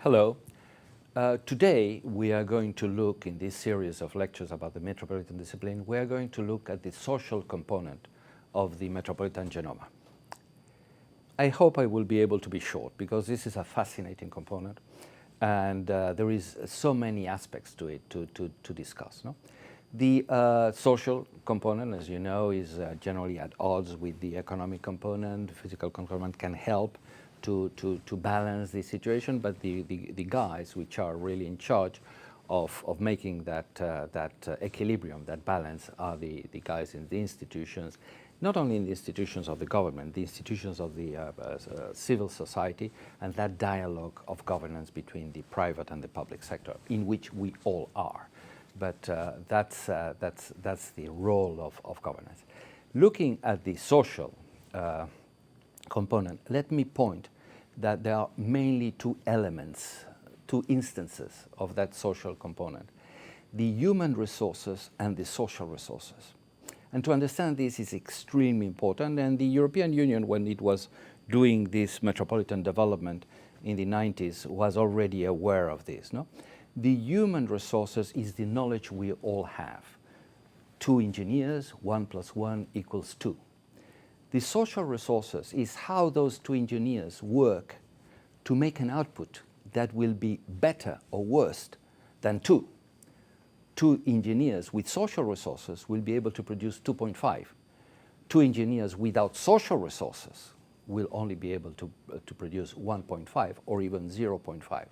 Hello. Today we are going to look in this series of lectures about the Metropolitan discipline, we are going to look at the social component of the Metropolitan genoma. I hope I will be able to be short because this is a fascinating component and there is so many aspects to it to discuss. No? The social component, as you know, is generally at odds with the economic component. The physical component can help to balance the situation, but the guys which are really in charge of making that equilibrium, that balance, are the guys in the institutions, not only in the institutions of the government, the institutions of the civil society, and that dialogue of governance between the private and the public sector, in which we all are. But that's the role of governance. Looking at the social component, let me point that there are mainly two elements, two instances of that social component: the human resources and the social resources. And to understand this is extremely important, and the European Union, when it was doing this metropolitan development in the 90s, was already aware of this. No? The human resources is the knowledge we all have. 2 engineers, 1 + 1 = 2. The social resources is how those 2 engineers work to make an output that will be better or worse than 2. 2 engineers with social resources will be able to produce 2.5. 2 engineers without social resources will only be able to produce 1.5 or even 0.5.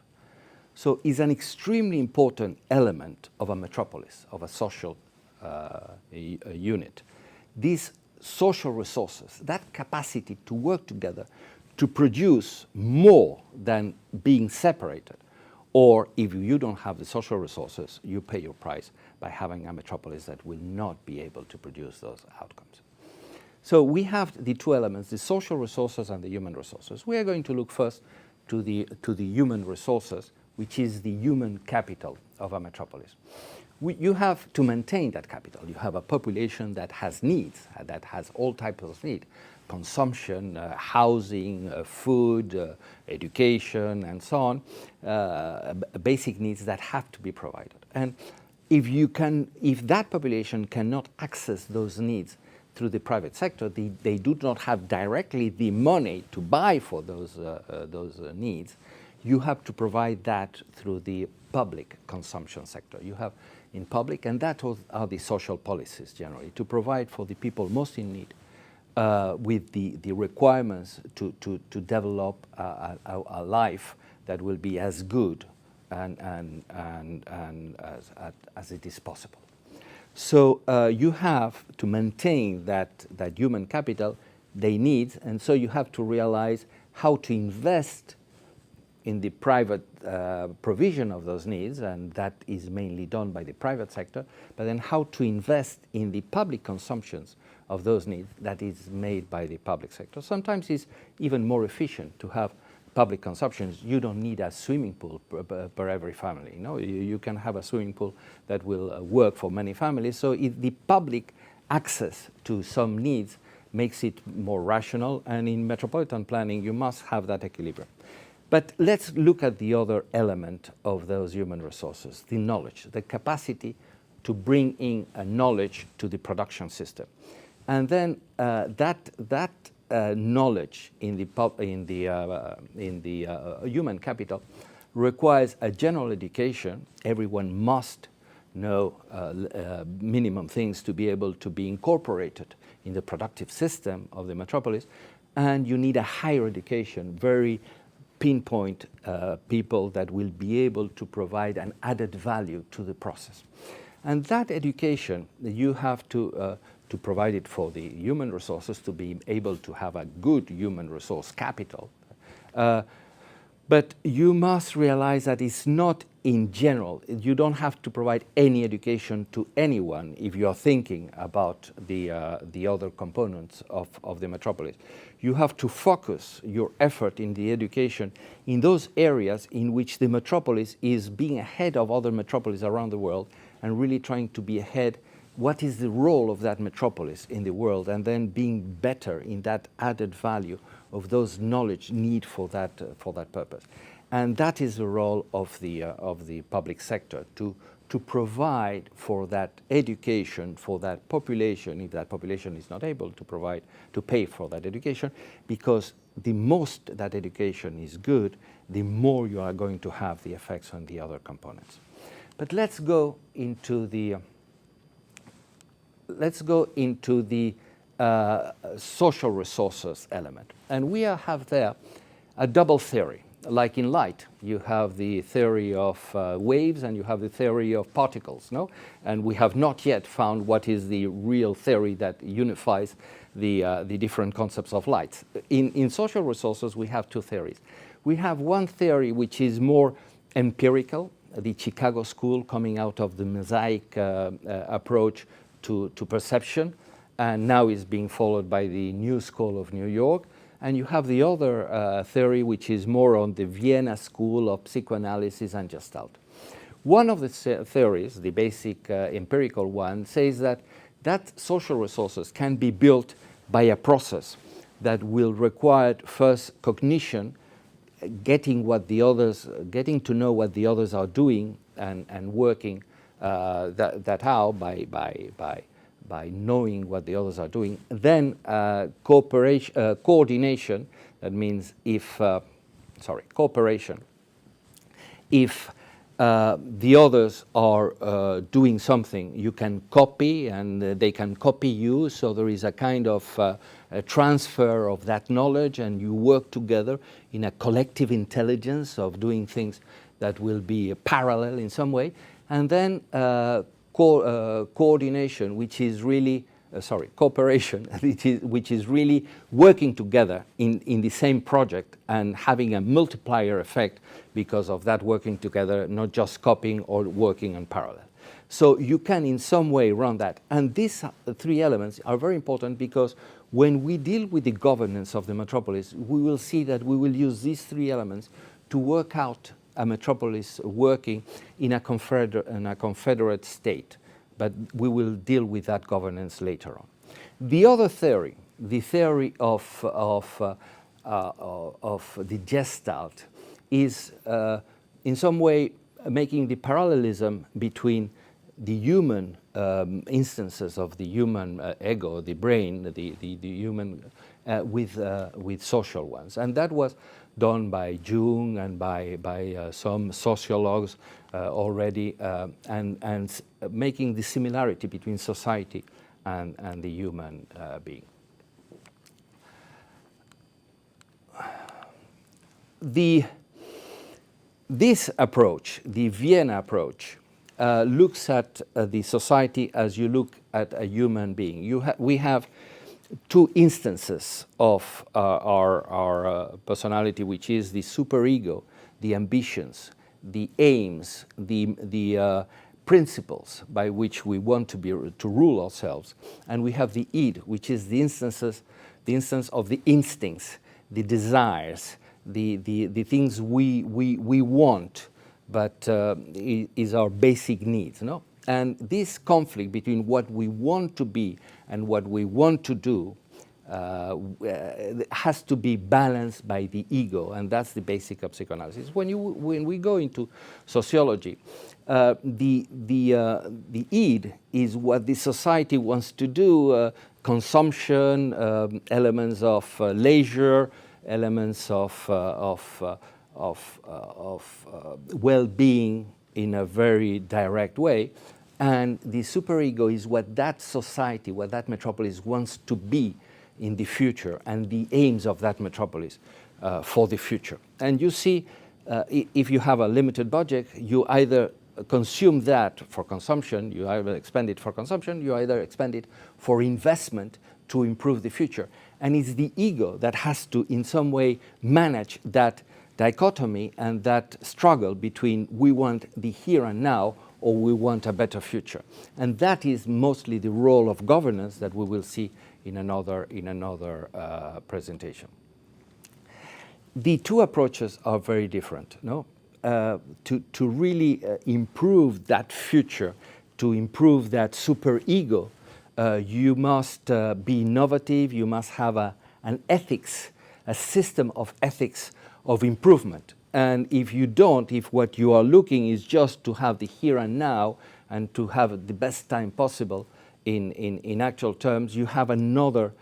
So it's an extremely important element of a metropolis, of a social unit. These social resources, that capacity to work together to produce more than being separated. Or if you don't have the social resources, you pay your price by having a metropolis that will not be able to produce those outcomes. So we have the 2 elements, the social resources and the human resources. We are going to look first to the human resources, which is the human capital of a metropolis. You have to maintain that capital. You have a population that has needs, that has all types of needs: consumption, housing, food, education, and so on, basic needs that have to be provided. And if that population cannot access those needs through the private sector, they do not have directly the money to buy for those needs, you have to provide that through the public consumption sector. You have in public, and that are the social policies generally, to provide for the people most in need with the requirements to develop a life that will be as good and as it is possible. So you have to maintain that human capital they need, and so you have to realize how to invest in the private provision of those needs, and that is mainly done by the private sector, but then how to invest in the public consumptions of those needs that is made by the public sector. Sometimes it's even more efficient to have public consumptions. You don't need a swimming pool per every family. You know? You can have a swimming pool that will work for many families. So the public access to some needs makes it more rational, and in metropolitan planning you must have that equilibrium. But let's look at the other element of those human resources, the knowledge, the capacity to bring in knowledge to the production system. And then that knowledge in the human capital requires a general education. Everyone must know minimum things to be able to be incorporated in the productive system of the metropolis. And you need a higher education, very pinpoint people that will be able to provide an added value to the process. And that education, you have to provide it for the human resources to be able to have a good human resource capital. But you must realize that it's not in general. You don't have to provide any education to anyone if you are thinking about the other components of the metropolis. You have to focus your effort in the education in those areas in which the metropolis is being ahead of other metropolises around the world and really trying to be ahead. What is the role of that metropolis in the world, and then being better in that added value of those knowledge need for that purpose. And that is the role of the public sector, to provide for that education, for that population, if that population is not able to pay for that education, because the most that education is good, the more you are going to have the effects on the other components. But let's go into the social resources element, and we have there a double theory. Like in light, you have the theory of waves and you have the theory of particles, no? And we have not yet found what is the real theory that unifies the different concepts of light. In social resources, we have two theories. We have one theory which is more empirical, the Chicago school coming out of the mosaic approach to perception, and now is being followed by the new school of New York. And you have the other theory, which is more on the Vienna school of psychoanalysis and Gestalt. One of the theories, the basic empirical one, says that social resources can be built by a process that will require first cognition, getting to know what the others are doing and working that out by knowing what the others are doing. Then coordination, that means cooperation. If the others are doing something, you can copy and they can copy you, so there is a kind of a transfer of that knowledge, and you work together in a collective intelligence of doing things that will be parallel in some way. And then coordination, which is really, cooperation, which is really working together in the same project and having a multiplier effect because of that working together, not just copying or working in parallel. So you can in some way run that. And these three elements are very important, because when we deal with the governance of the metropolis, we will see that we will use these three elements to work out a metropolis working in a confederate state. But we will deal with that governance later on. The other theory, the theory of the Gestalt, is in some way making the parallelism between the human instances of the human ego, the brain, the human, with social ones. And that was done by Jung and by some sociologues already, and making the similarity between society and the human being. This approach, the Vienna approach, looks at the society as you look at a human being. We have two instances of our personality, which is the superego, the ambitions, the aims, the principles by which we want to rule ourselves, and we have the id, which is the instance of the instincts, the desires, the things we want, but is our basic needs, no? And this conflict between what we want to be and what we want to do has to be balanced by the ego, and that's the basic of psychoanalysis. When we go into sociology, the id is what the society wants to do: consumption, elements of leisure, elements of well-being in a very direct way. And the superego is what that society, what that metropolis wants to be in the future, and the aims of that metropolis for the future. And you see, if you have a limited budget, you either consume that for consumption, you either expend it for consumption, you either expend it for investment to improve the future. And it's the ego that has to, in some way, manage that dichotomy and that struggle between we want the here and now, or we want a better future. And that is mostly the role of governance that we will see in another presentation. The two approaches are very different, no? To really improve that future, to improve that superego, you must be innovative, you must have an ethics, a system of ethics of improvement. And if you don't, if what you are looking is just to have the here and now and to have the best time possible in actual terms, you have another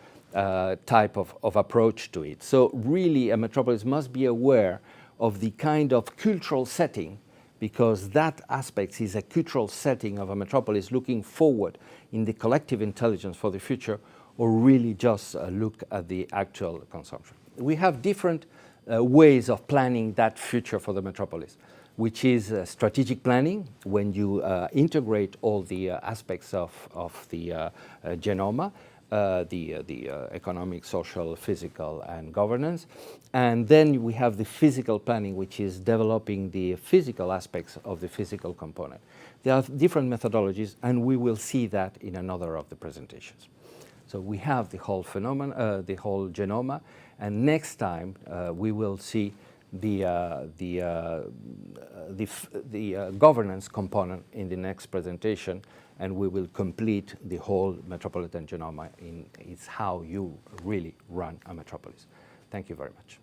type of approach to it. So really a metropolis must be aware of the kind of cultural setting, because that aspect is a cultural setting of a metropolis looking forward in the collective intelligence for the future, or really just look at the actual consumption. We have different ways of planning that future for the metropolis, which is strategic planning, when you integrate all the aspects of the genoma, the economic, social, physical, and governance. And then we have the physical planning, which is developing the physical aspects of the physical component. There are different methodologies, and we will see that in another of the presentations. So we have the whole phenomenon, the whole genoma, and next time we will see the governance component in the next presentation, and we will complete the whole metropolitan genoma. It's how you really run a metropolis. Thank you very much.